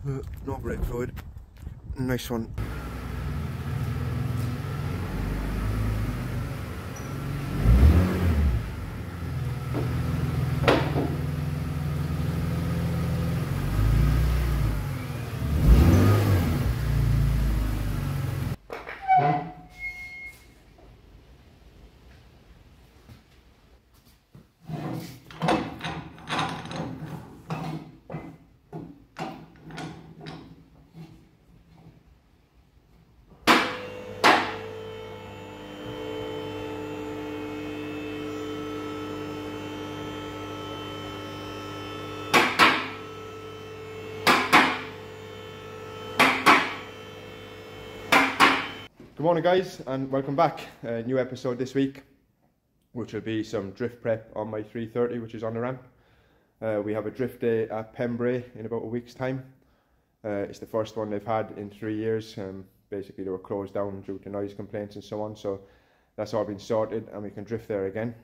No brake fluid. Nice one. Good morning guys, and welcome back. A new episode this week, which will be some drift prep on my 330, which is on the ramp. We have a drift day at Pembrey in about a week's time. It's the first one they've had in 3 years. Basically they were closed down due to noise complaints and so on, so that's all been sorted and we can drift there again.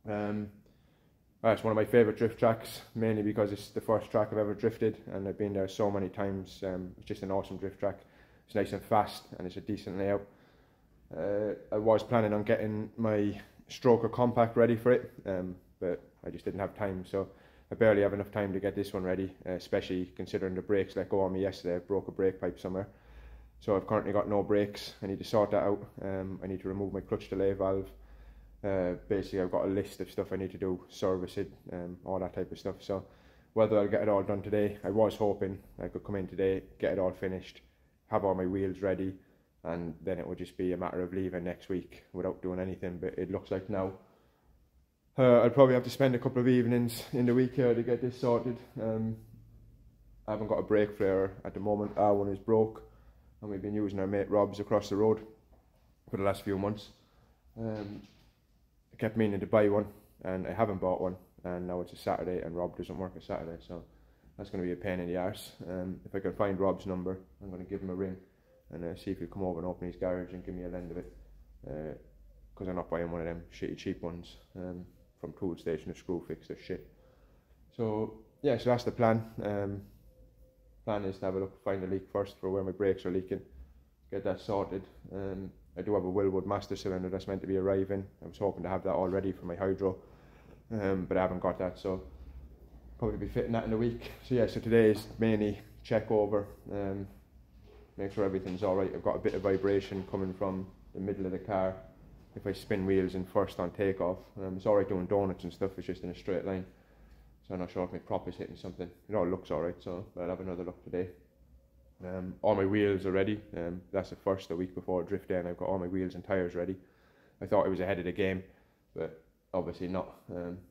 It's one of my favourite drift tracks, mainly because it's the first track I've ever drifted and I've been there so many times. It's just an awesome drift track. It's nice and fast and it's a decent layout. I was planning on getting my stroker compact ready for it, but I just didn't have time, so I barely have enough time to get this one ready, especially considering the brakes let go on me yesterday. I broke a brake pipe somewhere, so I've currently got no brakes. I need to sort that out. I need to remove my clutch delay valve. Basically I've got a list of stuff I need to do, service it, all that type of stuff. So whether I'll get it all done today, I was hoping I could come in today, get it all finished, have all my wheels ready, and then it would just be a matter of leaving next week without doing anything. But it looks like now I'll probably have to spend a couple of evenings in the week here to get this sorted. I haven't got a brake flare at the moment. Our one is broke and we've been using our mate Rob's across the road for the last few months. I kept meaning to buy one and I haven't bought one, and now it's a Saturday and Rob doesn't work a Saturday, so that's going to be a pain in the arse. If I can find Rob's number, I'm going to give him a ring and see if he'll come over and open his garage and give me a lend of it, because I'm not buying one of them shitty cheap ones from Tool Station or Screwfix. They're shit. So yeah, so that's the plan. Plan is to have a look, find a leak first for where my brakes are leaking, get that sorted. I do have a Willwood master cylinder that's meant to be arriving. I was hoping to have that all ready for my hydro, but I haven't got that, so probably be fitting that in a week. So yeah, so today is mainly check over, make sure everything's alright. I've got a bit of vibration coming from the middle of the car if I spin wheels in first on takeoff. It's alright doing donuts and stuff, it's just in a straight line, so I'm not sure if my prop is hitting something. It all looks alright, so I'll have another look today. All my wheels are ready. That's the first, the week before drift day, and I've got all my wheels and tyres ready. I thought I was ahead of the game, but obviously not.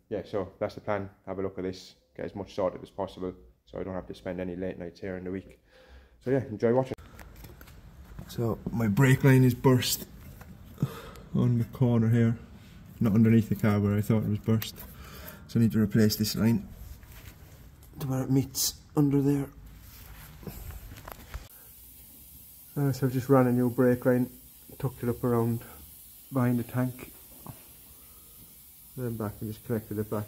Yeah, so that's the plan. Have a look at this, get as much sorted as possible so I don't have to spend any late nights here in the week. So yeah, enjoy watching. So my brake line is burst on the corner here, not underneath the car where I thought it was burst, so I need to replace this line to where it meets under there. So I've just ran a new brake line, tucked it up around behind the tank, then back and just connected it back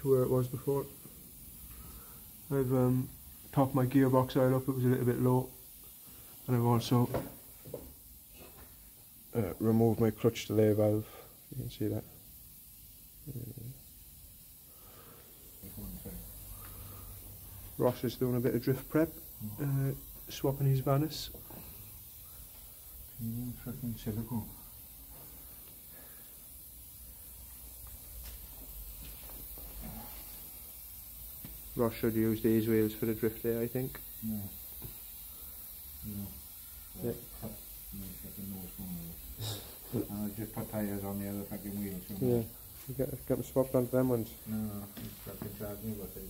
to where it was before. I've topped my gearbox oil up, it was a little bit low, and I've also removed my clutch delay valve. You can see that. Ross is doing a bit of drift prep, swapping his vanos. Fucking silicone. Ross should use these wheels for the drift day, I think. No. No. Yeah. And I just put tyres on the other fucking wheels. Yeah. You get them swapped onto them ones. No, he's fucking charged me about £30.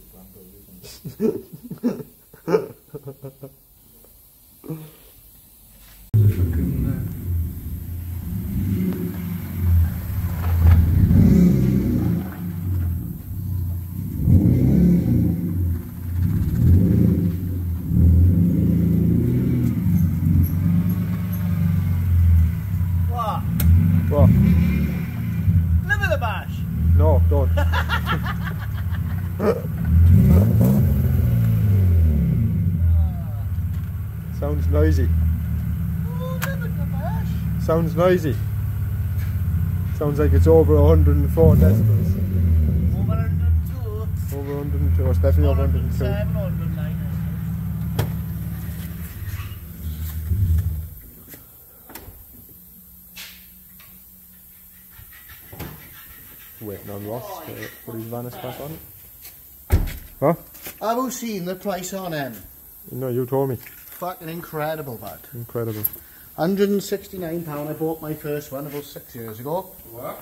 What? Live in the bash! No, don't. Sounds noisy. Oh, never the bash. Sounds noisy. Sounds like it's over 104 decibels. Over 102. Over 102, it's definitely over 102. 109. Waiting on Ross to put his vanos back on. Huh? Have you seen the price on them? No, you told me. Fucking incredible, bud. Incredible. £169 I bought my first one about 6 years ago. What?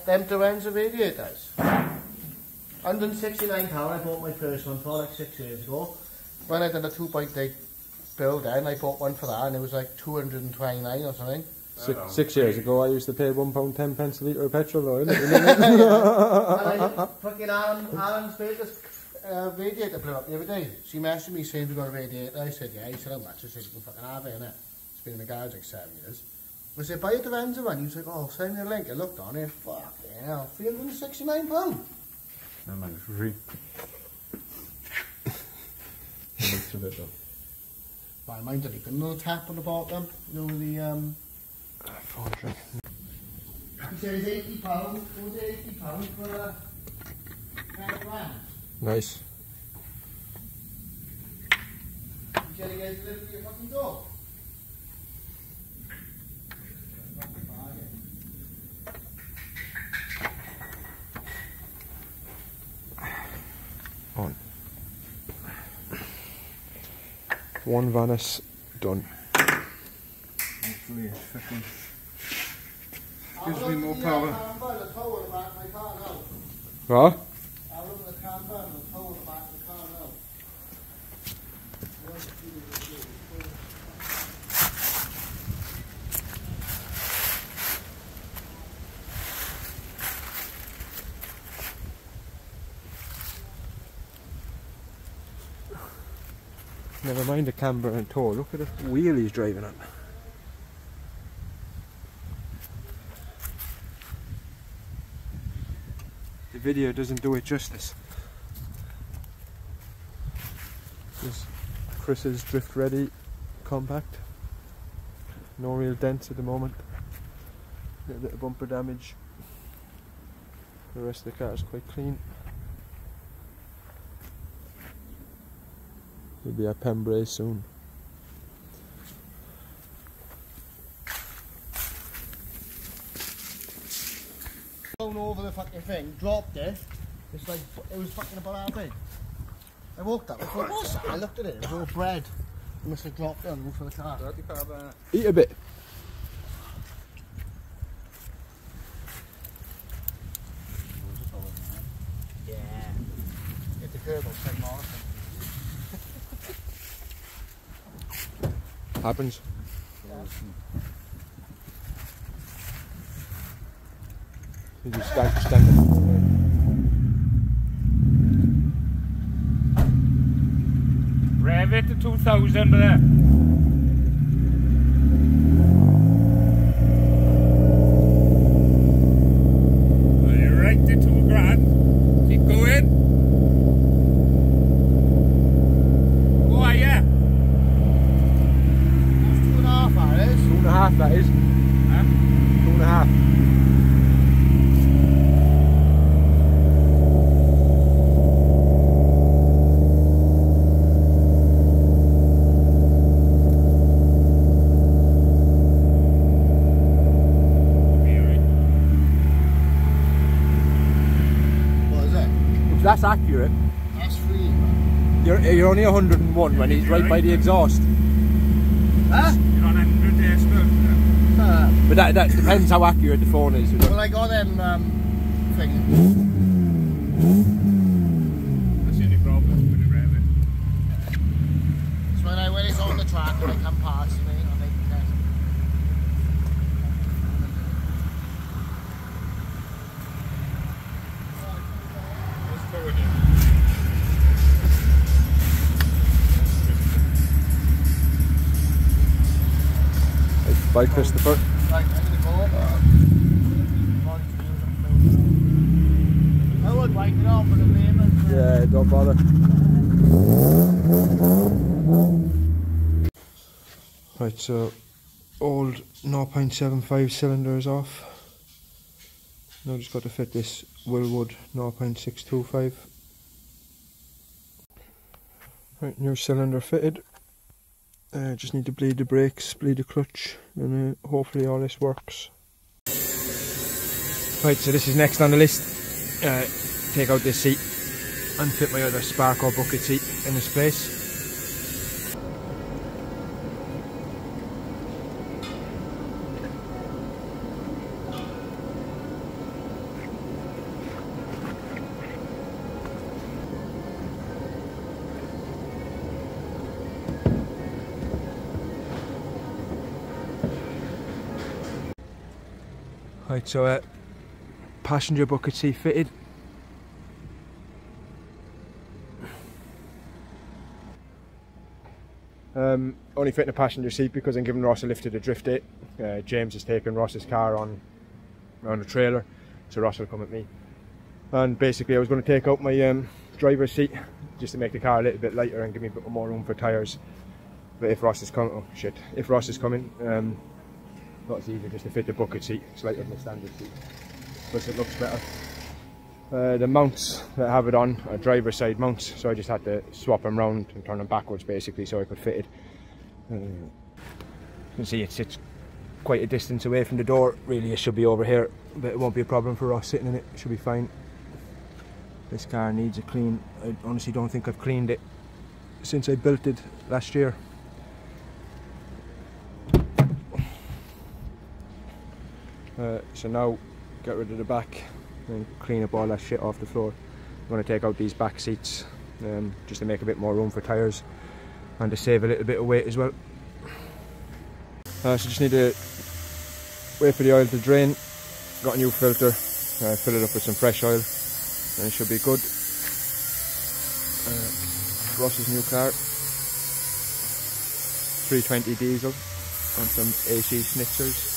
Them Duranza radiators. £169 I bought my first one for like 6 years ago. When I did a 2.8 build then, I bought one for that and it was like 229 or something. 6 years ago I used to pay £1.10 a litre of petrol oil. And I, fucking Alan's latest radiator blew up the other day. She messaged me saying we got a radiator. I said yeah, he said how much? I said you can fucking have it, innit? It's been in the garage like 7 years. I said buy a Duranza one. He was like, oh, send me a link. I looked on it, fucking hell, £369. No man, it's free. Looks a bit though. But I mind it, another tap on the bottom, you know the he said it's £80, was it £80 for a 10 grand? Nice. He said he gets delivered to your fucking door. On. One vanos done. Hopefully it's fucking... Gives me more power. What? I'll look at the camper and the tow in the back of the car now. Never mind the camber and tow, look at the wheel he's driving on. The video doesn't do it justice. This is Chris's drift ready compact. No real dents at the moment. A little bit of bumper damage. The rest of the car is quite clean. We'll be at Pembrey soon. Going over the fucking thing, dropped it. It's like, it was fucking about that big. I walked up, I thought, what's that? I looked at it, it was all bread. I must have dropped it on the roof of the car. Eat a bit. Yeah. Get the curb on 10 miles. Happens. You just stand it. Rev it to 2000 there. You're right to 2 grand. Keep going. Go on, yeah. That's 2.5 2.5 that that is. is. Huh? 2.5. That's accurate. That's free. You're only 101 when he's right by the exhaust. Huh? You're on 100 there still. But that depends how accurate the phone is. Well, I got them things. That's the only problem with the rev it. So when it's on the track, when I come past me, I make the test. Let's go with it. Bye, Christopher. Right, I'm gonna go. I would wipe it off for the name. Yeah, don't bother. Right, so old 0.75 cylinder is off. Now just got to fit this Willwood 0.625. Right, new cylinder fitted. Just need to bleed the brakes, bleed the clutch, and hopefully all this works. Right, so this is next on the list. Take out this seat and fit my other spark or bucket seat in this place. Right, so passenger bucket seat fitted. Only fitting a passenger seat because I'm giving Ross a lift to the drift it. James is taking Ross's car on a trailer, so Ross will come with me. And basically I was going to take out my driver's seat just to make the car a little bit lighter and give me a bit more room for tyres. But if Ross is coming, oh shit, if Ross is coming, not as easy just to fit the bucket seat. It's lighter than the standard seat, plus it looks better. The mounts that I have it on are driver's side mounts, so I just had to swap them round and turn them backwards basically so I could fit it. You can see it sits quite a distance away from the door. Really it should be over here, but it won't be a problem for Ross sitting in it. It should be fine. This car needs a clean. I honestly don't think I've cleaned it since I built it last year. So now get rid of the back and clean up all that shit off the floor. I'm going to take out these back seats just to make a bit more room for tyres and to save a little bit of weight as well. So just need to wait for the oil to drain. Got a new filter, fill it up with some fresh oil and it should be good. Ross's new car, 320 diesel on some AC schnitzers.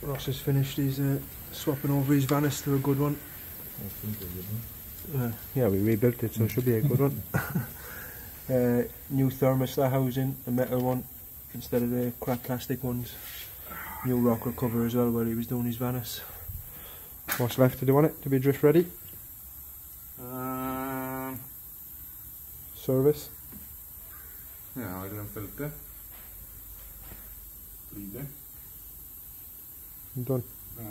Ross has finished, he's swapping over his vanos to a good one. Yeah, we rebuilt it, so it should be a good one. New thermostat housing, a metal one instead of the crap plastic ones. New rocker cover as well where he was doing his vanos. What's left to do on it to be drift ready? Service? Yeah, oil and filter. Cleaner. I'm done.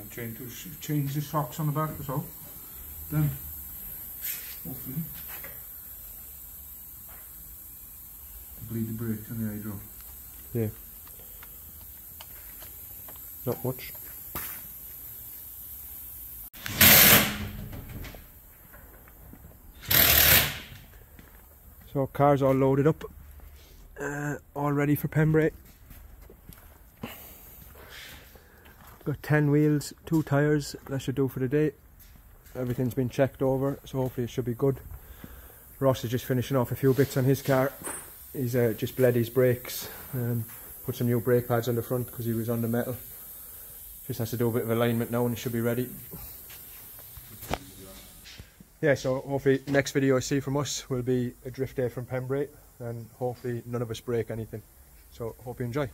Change the shocks on the back as well. Then, hopefully, bleed the brakes and the hydro. Yeah. Not much. So car's all loaded up, all ready for Pembrey. Got 10 wheels, 2 tyres, that should do for the day. Everything's been checked over, so hopefully it should be good. Ross is just finishing off a few bits on his car. He's just bled his brakes, put some new brake pads on the front because he was on the metal. Just has to do a bit of alignment now and it should be ready. Yeah, so hopefully next video you see from us will be a drift day from Pembrey and hopefully none of us break anything. So hope you enjoy.